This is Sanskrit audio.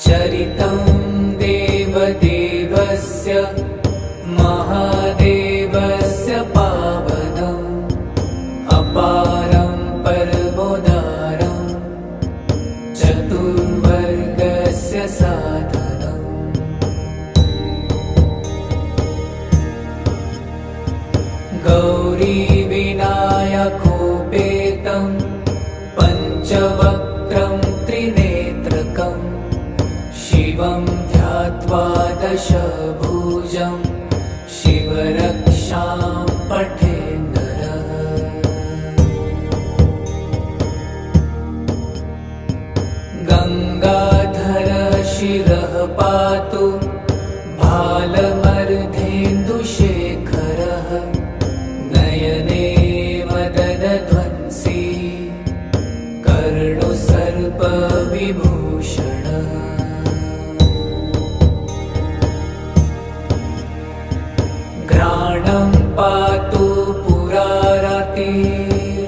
चरितं देवदेवस्य महादेवस्य पावनम् अपारं परमोदारं चतुर्वर्गस्य साधनम्। गौरीविनायकोपेतं पञ्चवक्त्रं त्रिनेत्रकम् शिवं ध्यात्वा दशभुजं शिवरक्षां पठेन्नरः। गङ्गाधरः शिरः पातु भालमर्धेन्दुशेखरः नयने मदनध्वंसी कर्णुसर्पविभूषणः। घ्राणं पातु पुरारतिः